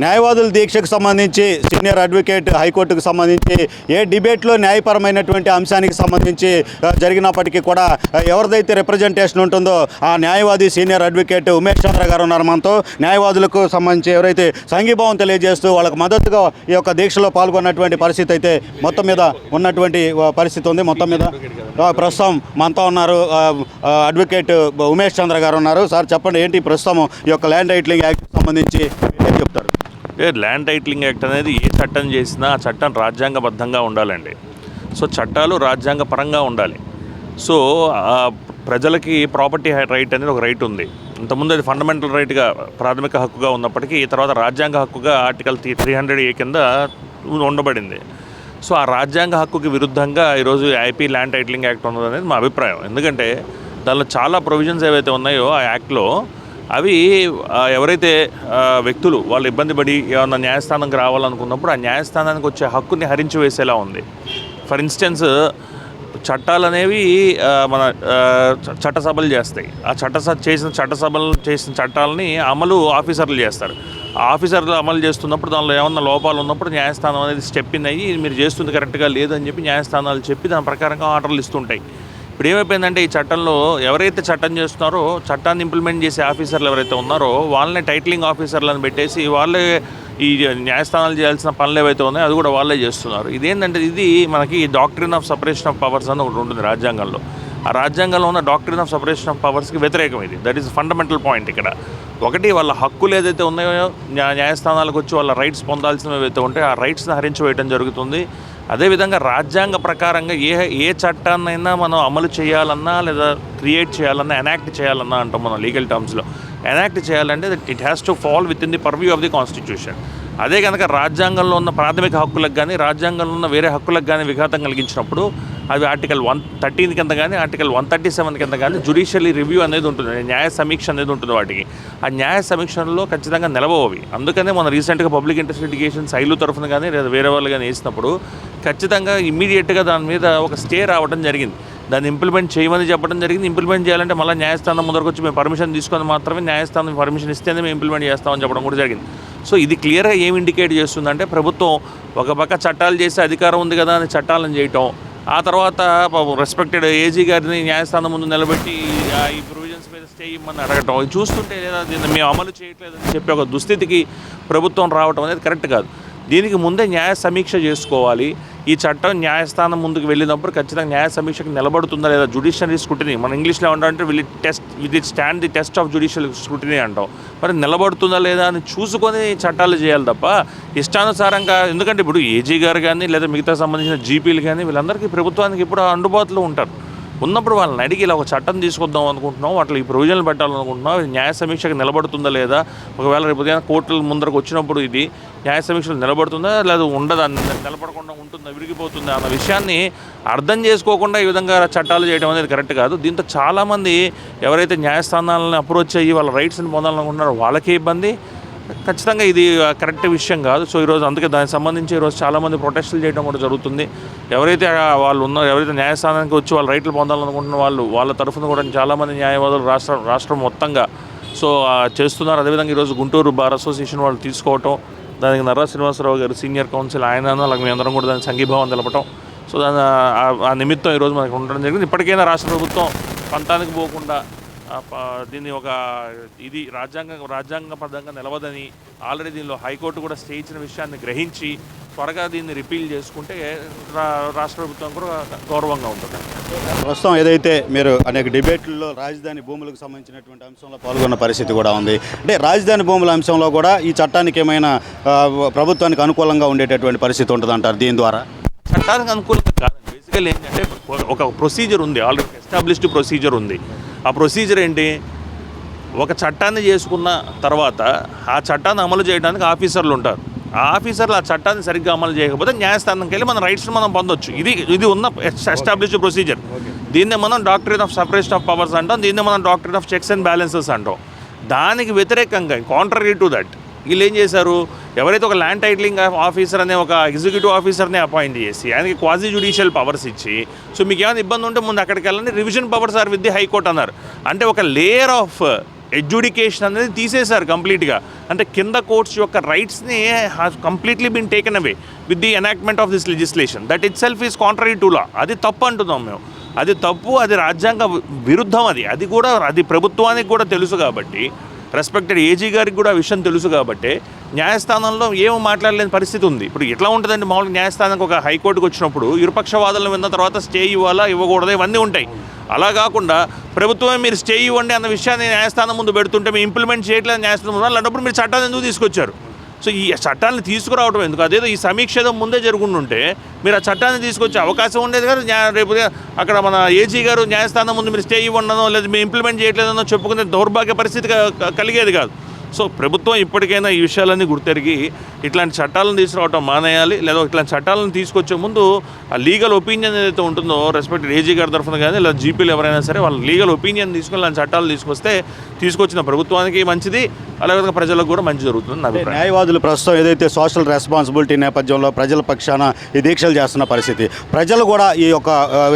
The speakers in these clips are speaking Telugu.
న్యాయవాదుల దీక్షకు సంబంధించి సీనియర్ అడ్వకేట్ హైకోర్టుకు సంబంధించి ఏ డిబేట్లో న్యాయపరమైనటువంటి అంశానికి సంబంధించి జరిగినప్పటికీ కూడా ఎవరిదైతే రిప్రజెంటేషన్ ఉంటుందో ఆ న్యాయవాది సీనియర్ అడ్వకేట్ ఉమేష్ చంద్ర గారు ఉన్నారు మనతో. న్యాయవాదులకు సంబంధించి ఎవరైతే సంఘీభావం తెలియజేస్తూ వాళ్ళకు మద్దతుగా ఈ యొక్క దీక్షలో పాల్గొన్నటువంటి పరిస్థితి అయితే మొత్తం మీద ఉన్నటువంటి పరిస్థితి ఉంది. మొత్తం మీద ప్రస్తుతం మనతో ఉన్నారు అడ్వకేట్ ఉమేష్ చంద్ర గారు ఉన్నారు. సార్ చెప్పండి, ఏంటి ప్రస్తుతం ఈ యొక్క ల్యాండ్ టైటిలింగ్ యాక్ట్ సంబంధించి ఏం చెప్తారు? ల్యాండ్ టైటిలింగ్ యాక్ట్ అనేది ఏ చట్టం చేసినా ఆ చట్టం రాజ్యాంగబద్ధంగా ఉండాలండి. సో చట్టాలు రాజ్యాంగ పరంగా ఉండాలి. సో ప్రజలకి ప్రాపర్టీ రైట్ అనేది ఒక రైట్ ఉంది. ఇంతకుముందు అది ఫండమెంటల్ రైట్గా ప్రాథమిక హక్కుగా ఉన్నప్పటికీ తర్వాత రాజ్యాంగ హక్కుగా ఆర్టికల్ 300A కింద ఉండబడింది. సో ఆ రాజ్యాంగ హక్కుకి విరుద్ధంగా ఈరోజు ఐపీ ల్యాండ్ టైటిలింగ్ యాక్ట్ ఉన్నది అనేది మా అభిప్రాయం. ఎందుకంటే దానిలో చాలా ప్రొవిజన్స్ ఏవైతే ఉన్నాయో ఆ యాక్ట్లో అవి ఎవరైతే వ్యక్తులు వాళ్ళు ఇబ్బంది పడి ఏమన్నా న్యాయస్థానంకి రావాలనుకున్నప్పుడు ఆ న్యాయస్థానానికి వచ్చే హక్కుని హరించి వేసేలా ఉంది. ఫర్ ఇన్స్టెన్స్ చట్టాలు అనేవి మన చట్టసభలు చేస్తాయి. ఆ చట్టసభలు చేసిన చట్టాలని అమలు ఆఫీసర్లు చేస్తారు. ఆ ఆఫీసర్లు అమలు చేస్తున్నప్పుడు దానిలో ఏమన్నా లోపాలు ఉన్నప్పుడు న్యాయస్థానం అనేది స్టెప్ ఇన్ అయ్యి మీరు చేస్తుంది కరెక్ట్గా లేదని చెప్పి న్యాయస్థానాలు చెప్పి దాని ప్రకారంగా ఆర్డర్లు ఇస్తుంటాయి. ఇప్పుడు ఏమైపోయిందంటే ఈ చట్టంలో ఎవరైతే చట్టం చేస్తున్నారో చట్టాన్ని ఇంప్లిమెంట్ చేసే ఆఫీసర్లు ఎవరైతే ఉన్నారో వాళ్ళని టైటిలింగ్ ఆఫీసర్లను పెట్టేసి వాళ్ళే ఈ న్యాయస్థానాలు చేయాల్సిన పనులు ఏవైతే ఉన్నాయో అది కూడా వాళ్ళే చేస్తున్నారు. ఇదేంటంటే ఇది మనకి doctrine of separation of powers అని ఒకటి ఉంటుంది రాజ్యాంగంలో. ఆ రాజ్యాంగంలో ఉన్న డాక్ట్రిన్ ఆఫ్ సపరేషన్ ఆఫ్ పవర్స్కి వ్యతిరేకం ఇది. దట్ ఈస్ ఫండమెంటల్ పాయింట్ ఇక్కడ. ఒకటి వాళ్ళ హక్కులు ఏదైతే ఉన్నాయో న్యాయస్థానాలకు వచ్చి వాళ్ళ రైట్స్ పొందాల్సినవి ఏవైతే ఉంటాయో ఆ రైట్స్ని హరించి వేయడం జరుగుతుంది. అదేవిధంగా రాజ్యాంగ ప్రకారంగా ఏ చట్టాన్నైనా మనం అమలు చేయాలన్నా లేదా క్రియేట్ చేయాలన్నా ఎనాక్ట్ చేయాలన్నా అంటాం మనం లీగల్ టర్మ్స్లో. ఎనాక్ట్ చేయాలంటే it has to fall with in the purview of the constitution. అదే కనుక రాజ్యాంగంలో ఉన్న ప్రాథమిక హక్కులకు కానీ రాజ్యాంగంలో ఉన్న వేరే హక్కులకు కానీ విఘాతం కలిగించినప్పుడు అవి ఆర్టికల్ 113 కింద కానీ ఆర్టికల్ 137 కింద కానీ జ్యుడిషియల్ రివ్యూ అనేది ఉంటుంది, న్యాయ సమీక్ష అనేది ఉంటుంది వాటికి. ఆ న్యాయ సమీక్షలో ఖచ్చితంగా నిలవవి. అందుకనే మనం రీసెంట్గా పబ్లిక్ ఇంట్రెస్ట్ లిటిగేషన్స్ ఐలు తరఫున కానీ లేదా వేరే వాళ్ళు కానీ వేసినప్పుడు ఖచ్చితంగా ఇమ్మీడియట్గా దాని మీద ఒక స్టే రావడం జరిగింది. దాన్ని ఇంప్లిమెంట్ చేయమని చెప్పడం జరిగింది. ఇంప్లిమెంట్ చేయాలంటే మళ్ళీ న్యాయస్థానం ముందరకు వచ్చి మేము పర్మిషన్ తీసుకొని మాత్రమే న్యాయస్థానం పర్మిషన్ ఇస్తేనే మేము ఇంప్లిమెంట్ చేస్తామని చెప్పడం కూడా జరిగింది. సో ఇది క్లియర్గా ఏమి ఇండికేట్ చేస్తుందంటే ప్రభుత్వం ఒక పక్క చట్టాలు చేసే అధికారం ఉంది కదా అని చట్టాలను చేయటం, ఆ తర్వాత రెస్పెక్టెడ్ ఏజీ గారిని న్యాయస్థానం ముందు నిలబెట్టి ఈ ప్రొవిజన్స్ మీద స్టే ఇవ్వమని అడగటం, ఇది చూస్తుంటే లేదా దీన్ని మేము అమలు చేయట్లేదని చెప్పి ఒక దుస్థితికి ప్రభుత్వం రావటం అనేది కరెక్ట్ కాదు. దీనికి ముందే న్యాయ సమీక్ష చేసుకోవాలి. ఈ చట్టం న్యాయస్థానం ముందుకు వెళ్ళినప్పుడు ఖచ్చితంగా న్యాయ సమీక్షకు నిలబడుతుందా లేదా జ్యుడిషియరీ స్క్రూటినీ, మన ఇంగ్లీష్లో ఏమంటారంటే will it stand the test of judicial scrutiny అంటాం. మరి నిలబడుతుందా లేదా అని చూసుకొని చట్టాలు చేయాలి తప్ప ఇష్టానుసారంగా. ఎందుకంటే ఇప్పుడు ఏజీ గారు కానీ లేదా మిగతా సంబంధించిన జీపీలు కానీ వీళ్ళందరికీ ప్రభుత్వానికి ఇప్పుడు అందుబాటులో ఉంటారు. ఉన్నప్పుడు వాళ్ళని అడిగి ఇలా ఒక చట్టం తీసుకొద్దాం అనుకుంటున్నాం, వాటిలో ఈ ప్రొవిజన్లు పెట్టాలనుకుంటున్నాం, ఇది న్యాయ సమీక్షకు నిలబడుతుందా లేదా, ఒకవేళ రేపు ఉదయం కోర్టుల ముందరకు వచ్చినప్పుడు ఇది న్యాయ సమీక్షలు నిలబడుతుందా లేదా ఉండదా, నిలబడకుండా ఉంటుందా, విరిగిపోతుందా అన్న విషయాన్ని అర్థం చేసుకోకుండా ఈ విధంగా చట్టాలు చేయడం అనేది కరెక్ట్ కాదు. దీంతో చాలామంది ఎవరైతే న్యాయస్థానాలను అప్రోచ్ అయ్యి వాళ్ళ రైట్స్ని పొందాలనుకుంటున్నారో వాళ్ళకే ఇబ్బంది. ఖచ్చితంగా ఇది కరెక్ట్ విషయం కాదు. సో ఈరోజు అందుకే దానికి సంబంధించి ఈరోజు చాలామంది ప్రొటెస్టులు చేయడం కూడా జరుగుతుంది. ఎవరైతే వాళ్ళు ఉన్నారో, ఎవరైతే న్యాయస్థానానికి వచ్చి వాళ్ళ రైట్లు పొందాలనుకుంటున్న వాళ్ళ తరఫున కూడా చాలామంది న్యాయవాదులు రాష్ట్రం మొత్తంగా సో చేస్తున్నారు. అదేవిధంగా ఈరోజు గుంటూరు బార్ అసోసియేషన్ వాళ్ళు తీసుకోవటం, దానికి నర్రా శ్రీనివాసరావు గారు సీనియర్ కౌన్సిల్ ఆయన అలాగే మీ అందరం కూడా దానికి సంఘీభావం తెలపటం, సో దాని ఆ నిమిత్తం ఈరోజు మనకు ఉండడం జరిగింది. ఇప్పటికైనా రాష్ట్ర ప్రభుత్వం పంతానికి పోకుండా దీన్ని ఒక ఇది రాజ్యాంగబద్ధంగా నిలవదని ఆల్రెడీ దీనిలో హైకోర్టు కూడా స్టే ఇచ్చిన విషయాన్ని గ్రహించి త్వరగా దీన్ని రిపీల్ చేసుకుంటే రాష్ట్ర ప్రభుత్వం కూడా గౌరవంగా ఉంటుంది. ప్రస్తుతం ఏదైతే మీరు అనేక డిబేట్లలో రాజధాని భూములకు సంబంధించినటువంటి అంశంలో పాల్గొన్న పరిస్థితి కూడా ఉంది. అంటే రాజధాని భూముల అంశంలో కూడా ఈ చట్టానికి ఏమైనా ప్రభుత్వానికి అనుకూలంగా ఉండేటటువంటి పరిస్థితి ఉంటుంది అంటారు దీని ద్వారా? చట్టానికి అనుకూలంగా కాదు. బేసికల్ ఏంటంటే ఒక ప్రొసీజర్ ఉంది, ఆల్రెడీ ఎస్టాబ్లిష్డ్ ప్రొసీజర్ ఉంది. ఆ ప్రొసీజర్ ఏంటి, ఒక చట్టాన్ని చేసుకున్న తర్వాత ఆ చట్టాన్ని అమలు చేయడానికి ఆఫీసర్లు ఉంటారు. ఆ ఆఫీసర్లు ఆ చట్టాన్ని సరిగ్గా అమలు చేయకపోతే న్యాయస్థానంకి వెళ్ళి మన రైట్స్ని మనం పొందొచ్చు. ఇది ఉన్న ఎస్టాబ్లిష్డ్ ప్రొసీజర్. దీన్నే మనం doctrine of separation of powers అంటాం, దీన్నే మనం doctrine of checks and balances అంటాం. దానికి వ్యతిరేకంగా కాంట్రరీ టు దట్ వీళ్ళు ఏం చేశారు, ఎవరైతే ఒక ల్యాండ్ టైటిలింగ్ ఆఫీసర్ అనే ఒక ఎగ్జిక్యూటివ్ ఆఫీసర్ని అపాయింట్ చేసి ఆయనకి క్వాజీ జ్యుడిషియల్ పవర్స్ ఇచ్చి, సో మీకు ఏమైనా ఇబ్బంది ఉంటే ముందు అక్కడికి వెళ్ళండి, revision powers are with the high court అన్నారు. అంటే ఒక లేయర్ ఆఫ్ ఎడ్యుడికేషన్ అనేది తీసేశారు కంప్లీట్గా. అంటే కింద కోర్ట్స్ యొక్క రైట్స్ని has completely been taken away with the enactment of this legislation. That itself is contrary to law. అది తప్పు అంటున్నాం మేము. అది తప్పు, అది రాజ్యాంగ విరుద్ధం. అది కూడా అది ప్రభుత్వానికి కూడా తెలుసు కాబట్టి, రెస్పెక్టెడ్ ఏజీ గారికి కూడా ఆ విషయం తెలుసు కాబట్టి న్యాయస్థానంలో ఏమో మాట్లాడలేని పరిస్థితి ఉంది. ఇప్పుడు ఎట్లా ఉంటుందండి మామూలుగా న్యాయస్థానానికి ఒక హైకోర్టుకు వచ్చినప్పుడు ఇరుపక్ష వాదనలు విన్న తర్వాత స్టే ఇవ్వాలా ఇవ్వకూడదు ఇవన్నీ ఉంటాయి. అలా కాకుండా ప్రభుత్వమే మీరు స్టే ఇవ్వండి అన్న విషయాన్ని న్యాయస్థానం ముందు పెడుతుంటే మేము ఇంప్లిమెంట్ చేయట్లేదు న్యాయస్థానం ముందు అలాంటప్పుడు మీరు చట్టాన్ని ఎందుకు తీసుకొచ్చారు? సో ఈ చట్టాన్ని తీసుకురావడం ఎందుకు? అదేదో ఈ సమీక్ష ముందే జరుగుతుంటే మీరు ఆ చట్టాన్ని తీసుకొచ్చే అవకాశం ఉండేది కదా. రేపు అక్కడ మన ఏజీ గారు న్యాయస్థానం ముందు మీరు స్టే ఇవ్వడనో లేదా మీరు ఇంప్లిమెంట్ చేయట్లేదనో చెప్పుకునే దౌర్భాగ్య పరిస్థితి కలిగేది కాదు. సో ప్రభుత్వం ఇప్పటికైనా ఈ విషయాలన్నీ గుర్తెరిగి ఇట్లాంటి చట్టాలను తీసుకురావడం మానేయాలి. లేదా ఇట్లాంటి చట్టాలను తీసుకొచ్చే ముందు ఆ లీగల్ ఒపీనియన్ ఏదైతే ఉంటుందో రెస్పెక్టెడ్ ఏజీ గారి తరఫున కానీ లేదా జీపీలు ఎవరైనా సరే వాళ్ళ లీగల్ ఒపీనియన్ తీసుకుని ఇలాంటి చట్టాలు తీసుకొచ్చిన ప్రభుత్వానికి మంచిది, అలాగే ప్రజలకు కూడా మంచి జరుగుతుంది నా అభిప్రాయం. న్యాయవాదులు ప్రస్తుతం ఏదైతే సోషల్ రెస్పాన్సిబిలిటీ నేపథ్యంలో ప్రజల పక్షాన ఈ దీక్షలు చేస్తున్న పరిస్థితి, ప్రజలు కూడా ఈ యొక్క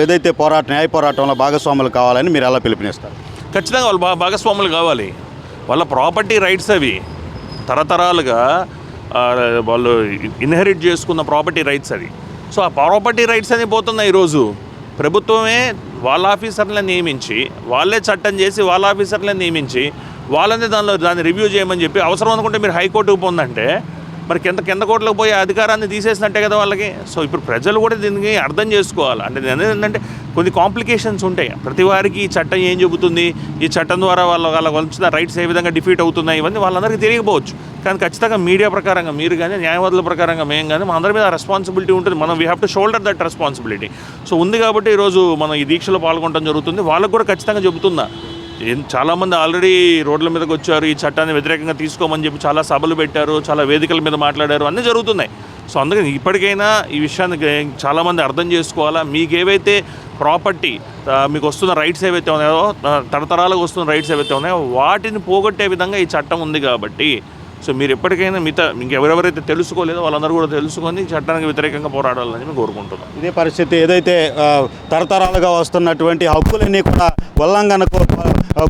ఏదైతే న్యాయ పోరాటంలో భాగస్వాములు కావాలని మీరు ఎలా పిలుపునిస్తారు? ఖచ్చితంగా వాళ్ళు భాగస్వాములు కావాలి. వాళ్ళ ప్రాపర్టీ రైట్స్ అవి తరతరాలుగా వాళ్ళు ఇన్హెరిట్ చేసుకున్న ప్రాపర్టీ రైట్స్ అది. సో ఆ ప్రాపర్టీ రైట్స్ అని పోతున్నాయి. ఈరోజు ప్రభుత్వమే వాళ్ళ ఆఫీసర్లను నియమించి, వాళ్ళే చట్టం చేసి వాళ్ళ ఆఫీసర్లను నియమించి వాళ్ళనే దాన్ని రివ్యూ చేయమని చెప్పి అవసరం అనుకుంటే మీరు హైకోర్టుకు పొందంటే మరి కింద కోర్టులకు పోయే అధికారాన్ని తీసేసినట్టే కదా వాళ్ళకి. సో ఇప్పుడు ప్రజలు కూడా దీనికి అర్థం చేసుకోవాలి. అంటే ఏంటంటే కొన్ని కాంప్లికేషన్స్ ఉంటాయి. ప్రతి వారికి ఈ చట్టం ఏం చెబుతుంది, ఈ చట్టం ద్వారా వాళ్ళకి వచ్చిన రైట్స్ ఏ విధంగా డిఫీట్ అవుతున్నాయి, ఇవన్నీ వాళ్ళందరికీ తెలియకపోవచ్చు. కానీ ఖచ్చితంగా మీడియా ప్రకారంగా మీరు కానీ న్యాయవాదుల ప్రకారంగా మేము కానీ మా అందరి మీద రెస్పాన్సిబిలిటీ ఉంటుంది. మనం we have to shoulder that responsibility. So ఉంది కాబట్టి ఈరోజు మనం ఈ దీక్షలో పాల్గొనడం జరుగుతుంది. వాళ్ళకు కూడా ఖచ్చితంగా చెబుతున్నా, చాలామంది ఆల్రెడీ రోడ్ల మీదకి వచ్చారు, ఈ చట్టాన్ని వ్యతిరేకంగా తీసుకోమని చెప్పి చాలా సభలు పెట్టారు, చాలా వేదికల మీద మాట్లాడారు, అన్నీ జరుగుతున్నాయి. సో అందుకని ఇప్పటికైనా ఈ విషయాన్ని చాలామంది అర్థం చేసుకోవాలా. మీకు ఏవైతే ప్రాపర్టీ మీకు వస్తున్న రైట్స్ ఏవైతే ఉన్నాయో, తరతరాలకు వస్తున్న రైట్స్ ఏవైతే ఉన్నాయో వాటిని పోగొట్టే విధంగా ఈ చట్టం ఉంది కాబట్టి సో మీరు ఎప్పటికైనా ఇంకెవరెవరైతే తెలుసుకోలేదో వాళ్ళందరూ కూడా తెలుసుకొని చట్టానికి వ్యతిరేకంగా పోరాడాలని మేము కోరుకుంటున్నాం. ఇదే పరిస్థితి ఏదైతే తరతరాలుగా వస్తున్నటువంటి హక్కులన్నీ కూడా ఉల్లంఘనకు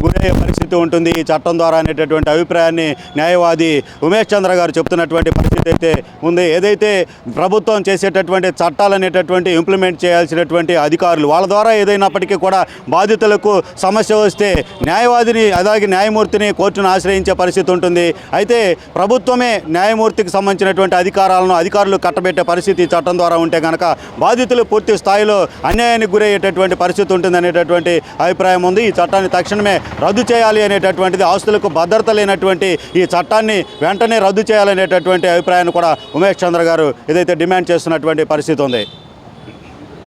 గురయ్యే పరిస్థితి ఉంటుంది ఈ చట్టం ద్వారా అనేటటువంటి అభిప్రాయాన్ని న్యాయవాది ఉమేష్ చంద్ర గారు చెప్తున్నటువంటి పరిస్థితి అయితే ఉంది. ఏదైతే ప్రభుత్వం చేసేటటువంటి చట్టాలు అనేటటువంటి ఇంప్లిమెంట్ చేయాల్సినటువంటి అధికారులు వాళ్ళ ద్వారా ఏదైనప్పటికీ కూడా బాధితులకు సమస్య వస్తే న్యాయవాదిని అలాగే న్యాయమూర్తిని కోర్టును ఆశ్రయించే పరిస్థితి ఉంటుంది. అయితే ప్రభుత్వమే న్యాయమూర్తికి సంబంధించినటువంటి అధికారులు కట్టబెట్టే పరిస్థితి చట్టం ద్వారా ఉంటే కనుక బాధితులు పూర్తి స్థాయిలో అన్యాయానికి గురయ్యేటటువంటి పరిస్థితి ఉంటుంది అనేటటువంటి అభిప్రాయం ఉంది. ఈ చట్టాన్ని తక్షణమే రద్దు చేయాలి అనేటటువంటిది, ఆస్తులకు భద్రత లేనటువంటి ఈ చట్టాన్ని వెంటనే రద్దు చేయాలనేటటువంటి అభిప్రాయాన్ని కూడా ఉమేష్ చంద్ర గారు ఏదైతే డిమాండ్ చేస్తున్నటువంటి పరిస్థితి ఉంది.